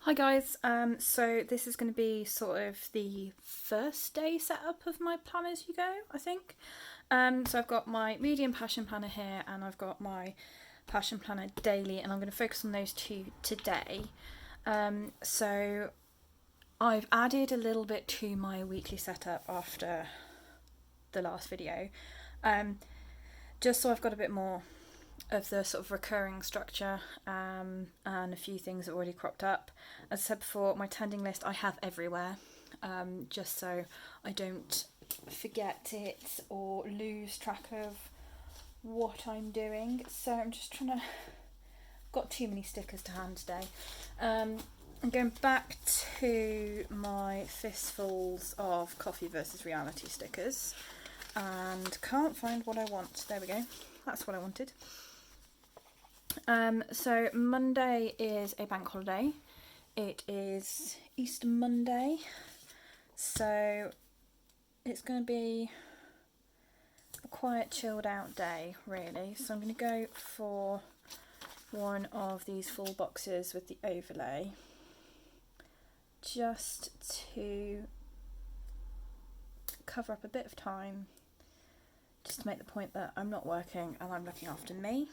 Hi guys, so this is going to be sort of the first day setup of my Plan As You Go, I think. So I've got my medium passion planner here and I've got my passion planner daily, and I'm going to focus on those two today. So I've added a little bit to my weekly setup after the last video, just so I've got a bit more of the sort of recurring structure, and a few things that already cropped up. As I said before, my tending list I have everywhere, just so I don't forget it or lose track of what I'm doing. So I'm just trying to, got too many stickers to hand today. I'm going back to my fistfuls of Coffee versus Reality stickers and can't find what I want. There we go, that's what I wanted. So Monday is a bank holiday. It is Easter Monday, so it's going to be a quiet, chilled out day, really. So I'm going to go for one of these full boxes with the overlay, just to cover up a bit of time, just to make the point that I'm not working and I'm looking after me.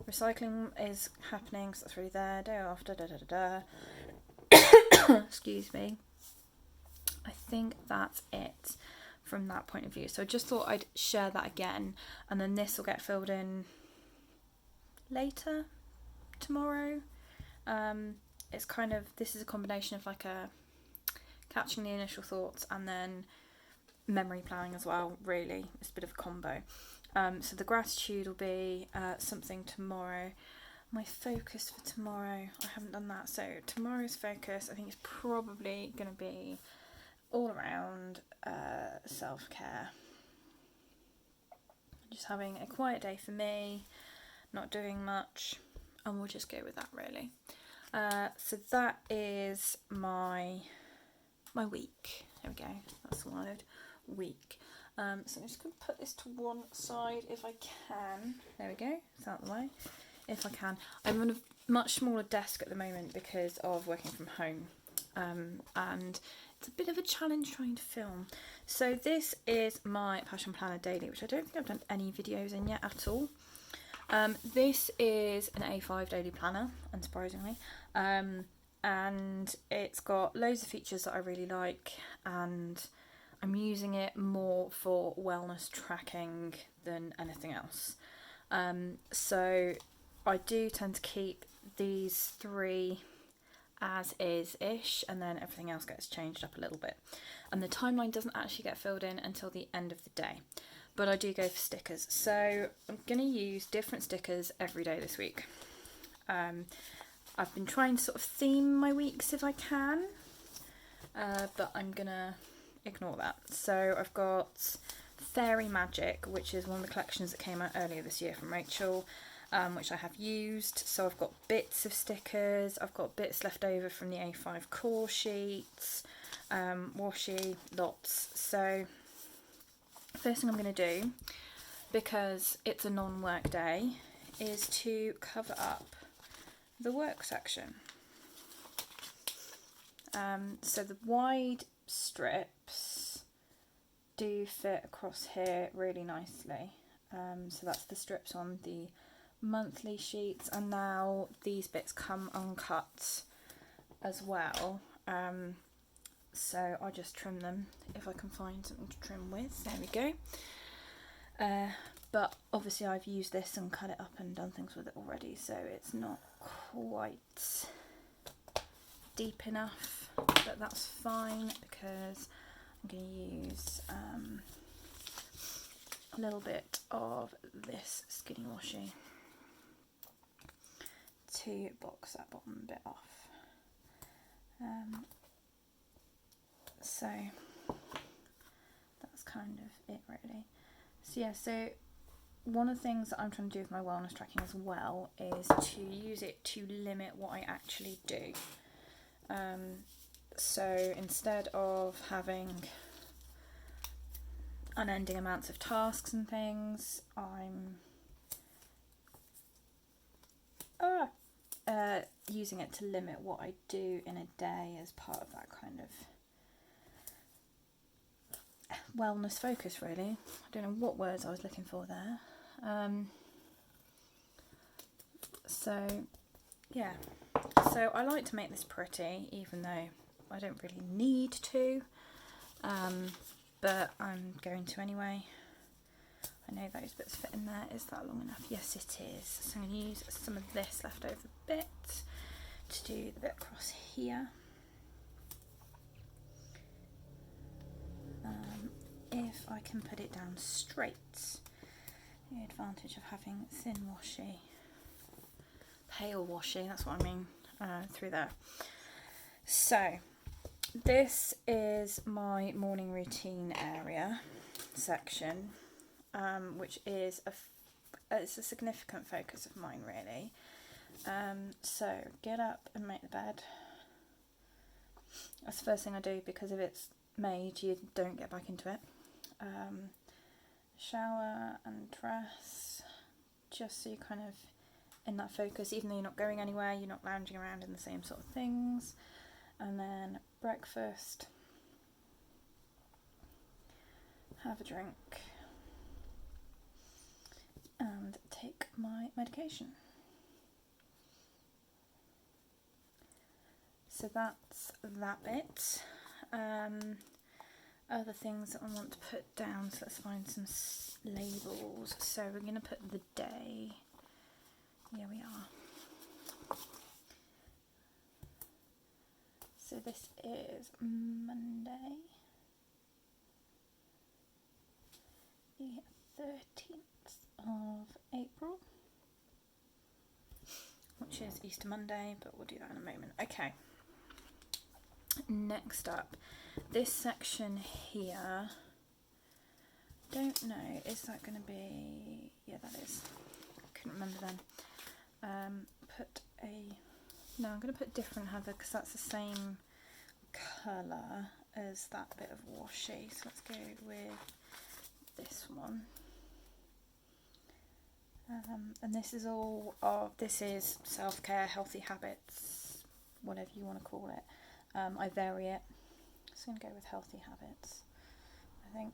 Recycling is happening, so that's really there. Day after, excuse me. I think that's it from that point of view. So I just thought I'd share that again, and then this will get filled in later tomorrow. It's kind of, this is a combination of like a catching the initial thoughts and then memory planning as well, really. It's a bit of a combo. So the gratitude will be something tomorrow. My focus for tomorrow, I haven't done that. So tomorrow's focus, I think, is probably going to be all around self-care. Just having a quiet day for me, not doing much, and we'll just go with that, really. So that is my week. There we go. That's the word. Week. So I'm just going to put this to one side if I can. There we go. It's out of the way. If I can. I'm on a much smaller desk at the moment because of working from home. And it's a bit of a challenge trying to film. So this is my Passion Planner Daily, which I don't think I've done any videos in yet at all. This is an A5 daily planner, unsurprisingly. And it's got loads of features that I really like, and I'm using it more for wellness tracking than anything else. So I do tend to keep these three as is-ish, and then everything else gets changed up a little bit. And the timeline doesn't actually get filled in until the end of the day. But I do go for stickers. So I'm going to use different stickers every day this week. I've been trying to sort of theme my weeks if I can, but I'm going to ignore that. So I've got Fairy Magic, which is one of the collections that came out earlier this year from Rachel, which I have used. So I've got bits of stickers, I've got bits left over from the A5 core sheets, washi, lots. So first thing I'm going to do, because it's a non-work day, is to cover up the work section. So the wide strips do fit across here really nicely. So that's the strips on the monthly sheets, and now these bits come uncut as well. So I'll just trim them if I can find something to trim with. There we go. But obviously I've used this and cut it up and done things with it already, so it's not quite deep enough, but that's fine because I'm going to use a little bit of this skinny washi to box that bottom bit off. So that's kind of it, really. So yeah, so one of the things that I'm trying to do with my wellness tracking as well is to use it to limit what I actually do. So instead of having unending amounts of tasks and things, I'm using it to limit what I do in a day as part of that kind of wellness focus, really. I don't know what words I was looking for there. So yeah, so I like to make this pretty, even though I don't really need to, but I'm going to anyway. I know those bits fit in there. Is that long enough? Yes, it is. So I'm going to use some of this leftover bit to do the bit across here. If I can put it down straight, the advantage of having thin washi, pale washi, that's what I mean, through there. So this is my morning routine area section, which is it's a significant focus of mine, really. So get up and make the bed. That's the first thing I do, because if it's made, you don't get back into it. Shower and dress, just so you're kind of in that focus, even though you're not going anywhere, you're not lounging around in the same sort of things. And then breakfast, have a drink, and take my medication. So that's that bit. Other things that I want to put down, so let's find some labels. So we're going to put the day. Here we are. So this is Monday, the 13th of April, which is Easter Monday, but we'll do that in a moment. Okay. Next up, this section here, don't know, is that going to be, yeah, that is, couldn't remember then. I'm going to put different heather, because that's the same colour as that bit of washi, so let's go with this one. And this is all this is self-care, healthy habits, whatever you want to call it. I vary it. So I'm going to go with healthy habits, I think,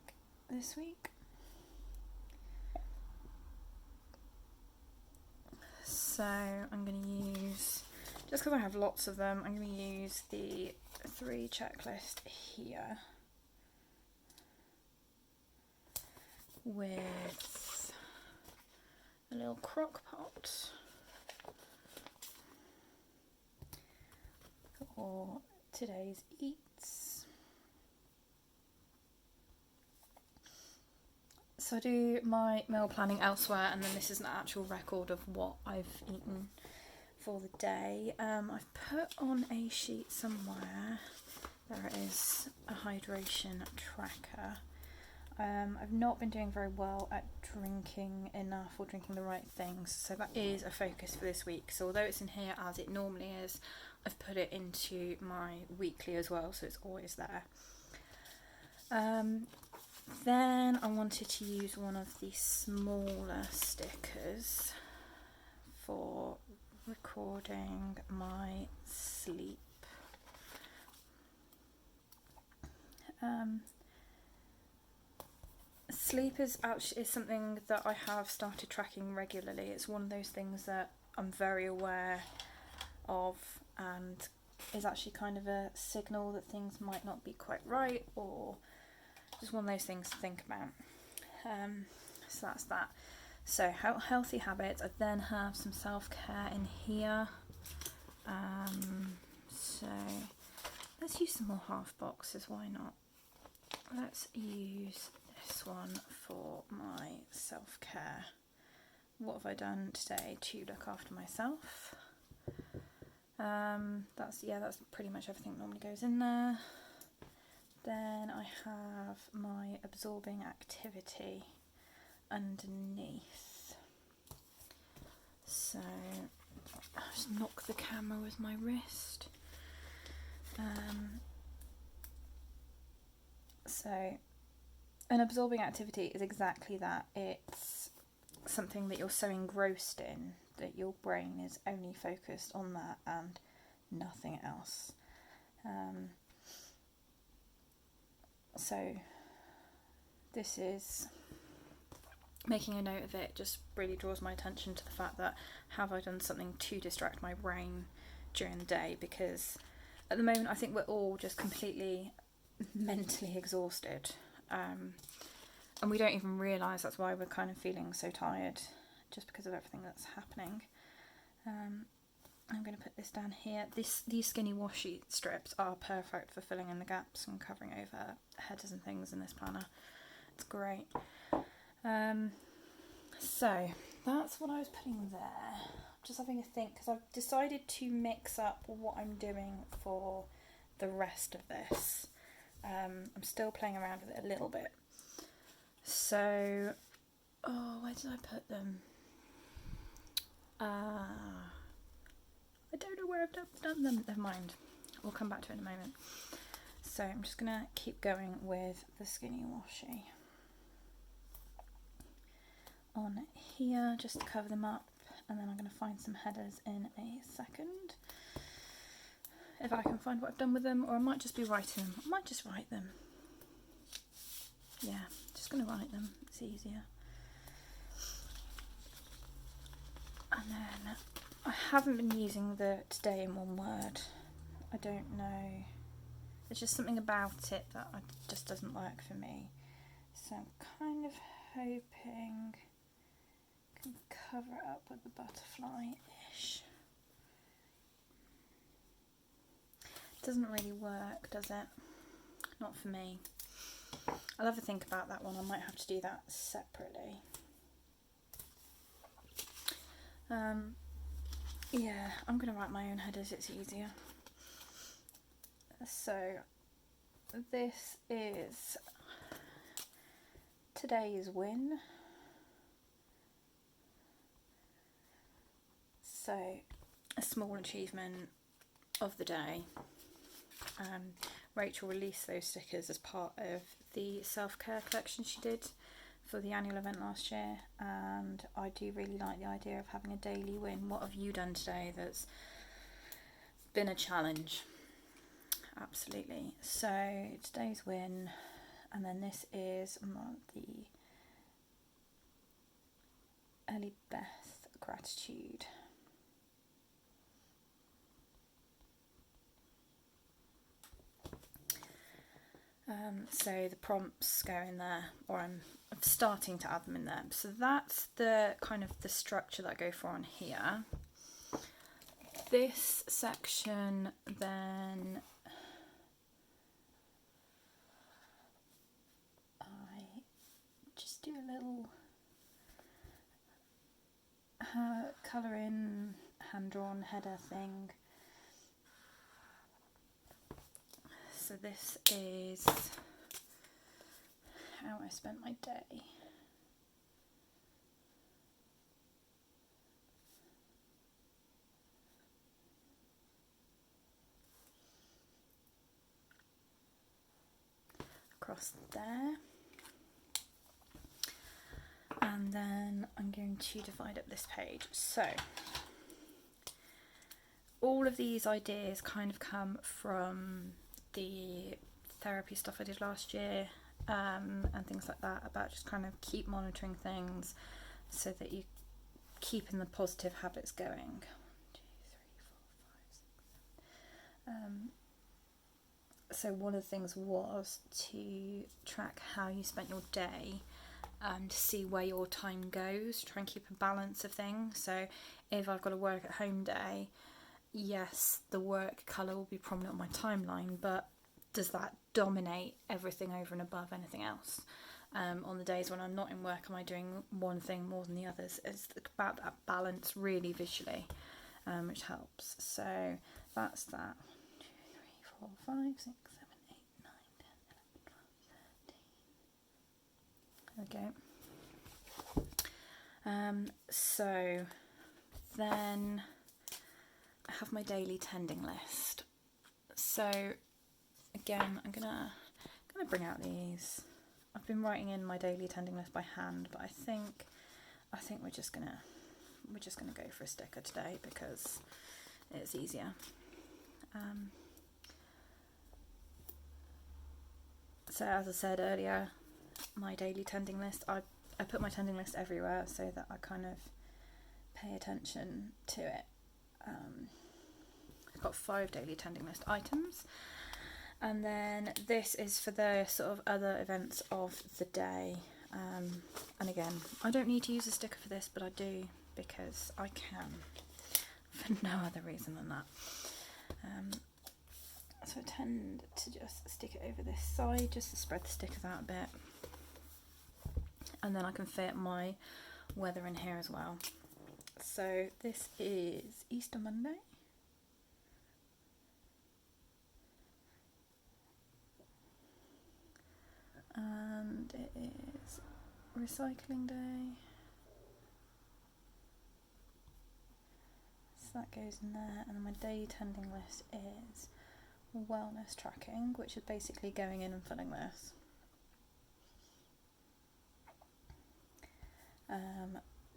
this week. So I'm going to use, just because I have lots of them, I'm going to use the 3 checklist here with a little crock pot for today's eats. So I do my meal planning elsewhere, and then this is an actual record of what I've eaten for the day. I've put on a sheet somewhere, there it is, a hydration tracker. I've not been doing very well at drinking enough or drinking the right things, so that is a focus for this week. So although it's in here as it normally is, I've put it into my weekly as well, so it's always there. Then I wanted to use one of the smaller stickers for recording my sleep. Sleep is something that I have started tracking regularly. It's one of those things that I'm very aware of, and is actually kind of a signal that things might not be quite right, or just one of those things to think about. So that's that. So healthy habits. I then have some self-care in here. So let's use some more half boxes, why not? Let's use this one for my self-care. What have I done today to look after myself? That's pretty much everything that normally goes in there. Then I have my absorbing activity underneath. So I'll just knock the camera with my wrist. So an absorbing activity is exactly that. It's something that you're so engrossed in that your brain is only focused on that and nothing else. So this is making a note of it, just really draws my attention to the fact that have I done something to distract my brain during the day, because at the moment I think we're all just completely mentally exhausted, and we don't even realise that's why we're kind of feeling so tired, just because of everything that's happening. I'm going to put this down here. These skinny washi strips are perfect for filling in the gaps and covering over headers and things in this planner. It's great. So that's what I was putting there. Just having a think, because I've decided to mix up what I'm doing for the rest of this. I'm still playing around with it a little bit. So, where did I put them? I don't know where I've done them. Never mind. We'll come back to it in a moment. So I'm just going to keep going with the skinny washi on here just to cover them up, and then I'm going to find some headers in a second. If I can find what I've done with them, or I might just be writing them. I might just write them. Yeah, just going to write them. It's easier. And then I haven't been using the today in one word. I don't know. There's just something about it that just doesn't work for me. So I'm kind of hoping I can cover it up with the butterfly-ish. Doesn't really work, does it? Not for me. I'll have a think about that one. I might have to do that separately. Yeah, I'm going to write my own headers, it's easier. So, this is today's win. So, a small achievement of the day. Rachel released those stickers as part of the self-care collection she did for the annual event last year, and I do really like the idea of having a daily win. What have you done today that's been a challenge? Absolutely. So today's win, and then this is the Ellie Beth gratitude. So the prompts go in there, or I'm starting to add them in there. So that's the kind of the structure that I go for on here. This section then I just do a little colour in hand drawn header thing. So this is how I spent my day. Across there. And then I'm going to divide up this page. So all of these ideas kind of come from the therapy stuff I did last year, and things like that, about just kind of keep monitoring things so that you keeping the positive habits going. 1, 2, 3, 4, 5, 6, 7. So one of the things was to track how you spent your day, to see where your time goes, try and keep a balance of things. So if I've got a work at home day, yes, the work colour will be prominent on my timeline, but does that dominate everything over and above anything else? On the days when I'm not in work, am I doing one thing more than the others? It's about that balance really visually, which helps. So that's that. 1, 2, 3, 4, 5, 6, 7, 8, 9, 10, 11, 12, 13. There we go. So then I have my daily tending list. So again, I'm gonna bring out these. I've been writing in my daily tending list by hand, but I think we're just gonna we're just going to go for a sticker today because it's easier. So as I said earlier, my daily tending list, I put my tending list everywhere so that I kind of pay attention to it. I've got 5 daily tending list items, and then this is for the sort of other events of the day. And again, I don't need to use a sticker for this, but I do because I can, for no other reason than that. So I tend to just stick it over this side just to spread the stickers out a bit, and then I can fit my weather in here as well. So this is Easter Monday. And it is recycling day. So that goes in there, and then my daily tending list is wellness tracking, which is basically going in and filling this.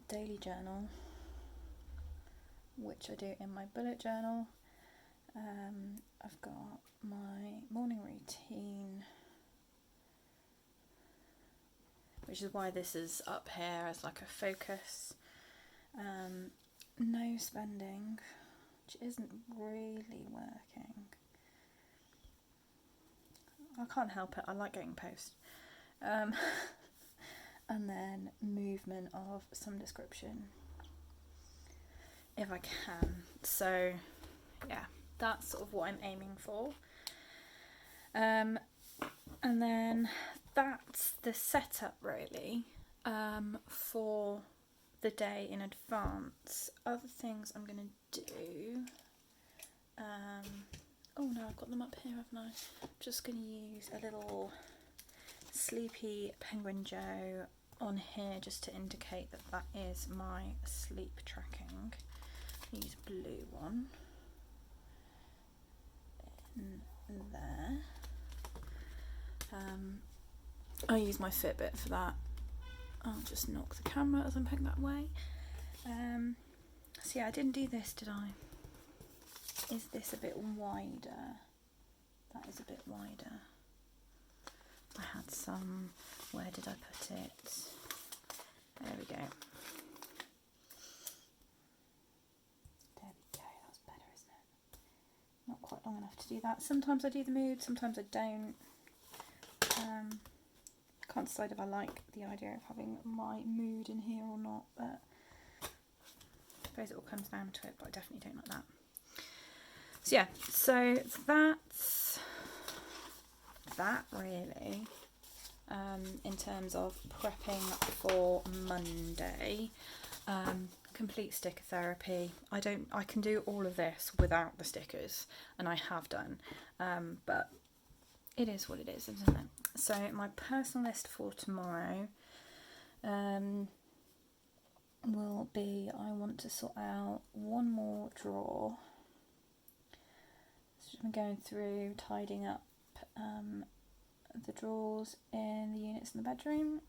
Daily journal, which I do in my bullet journal. I've got my morning routine, which is why this is up here as like a focus. No spending, which isn't really working. I can't help it, I like getting post. And then movement of some description, if I can. So yeah, that's sort of what I'm aiming for. And then that's the setup really, for the day in advance. Other things I'm going to do, oh no, I've got them up here, haven't I? I'm just going to use a little Sleepy Penguin Joe on here just to indicate that that is my sleep tracking. Use blue one in there. I use my Fitbit for that. I'll just knock the camera as I'm putting that away. So yeah, I didn't do this, did I? Is this a bit wider? That is a bit wider. I had some, where did I put it? There we go. There we go, that's better, isn't it? Not quite long enough to do that. Sometimes I do the mood, sometimes I don't. Can't decide if I like the idea of having my mood in here or not, but I suppose it all comes down to it, but I definitely don't like that. So yeah, so that's that really, in terms of prepping for Monday. Complete sticker therapy. I can do all of this without the stickers, and I have done, but it is what it is, isn't it? So my personal list for tomorrow will be, I want to sort out one more drawer. So I'm going through tidying up the drawers in the units in the bedroom.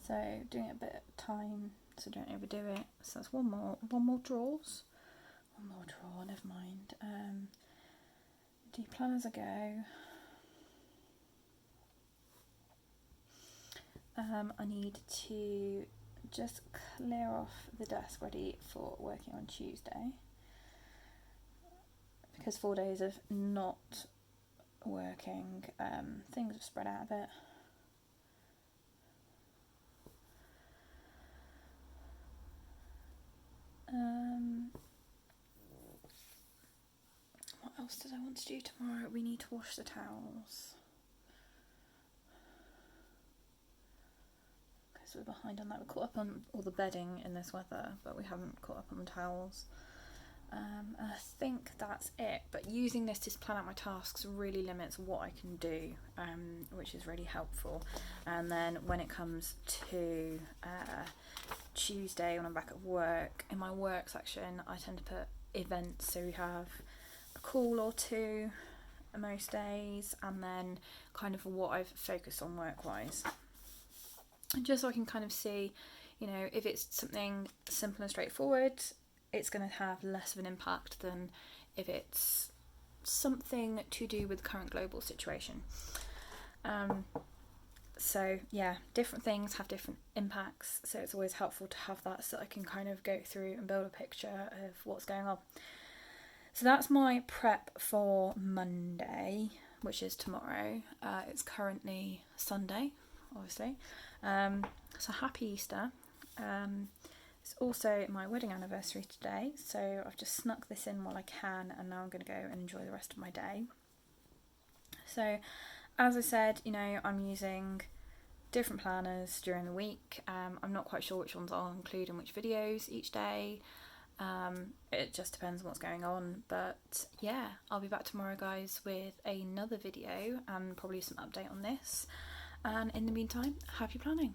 So doing it a bit at a time so don't overdo it. So that's one more drawers. One more drawer, never mind. Do plan as I go. I need to just clear off the desk ready for working on Tuesday, because 4 days of not working, things have spread out a bit. What else did I want to do tomorrow? We need to wash the towels. We're behind on that. We're caught up on all the bedding in this weather, but we haven't caught up on the towels. And I think that's it. But using this to plan out my tasks really limits what I can do, which is really helpful. And then when it comes to Tuesday, when I'm back at work, in my work section, I tend to put events. So we have a call or two most days, and then kind of what I've focused on work-wise. Just so I can kind of see, You know, if it's something simple and straightforward, it's going to have less of an impact than if it's something to do with the current global situation. So yeah, different things have different impacts, so it's always helpful to have that so I can kind of go through and build a picture of what's going on. So that's my prep for Monday, which is tomorrow. It's currently Sunday, obviously. So happy Easter. It's also my wedding anniversary today, so I've just snuck this in while I can, and now I'm going to go and enjoy the rest of my day. So as I said, you know, I'm using different planners during the week. I'm not quite sure which ones I'll include in which videos each day. It just depends on what's going on, but yeah, I'll be back tomorrow, guys, with another video and probably some update on this. And in the meantime, happy planning.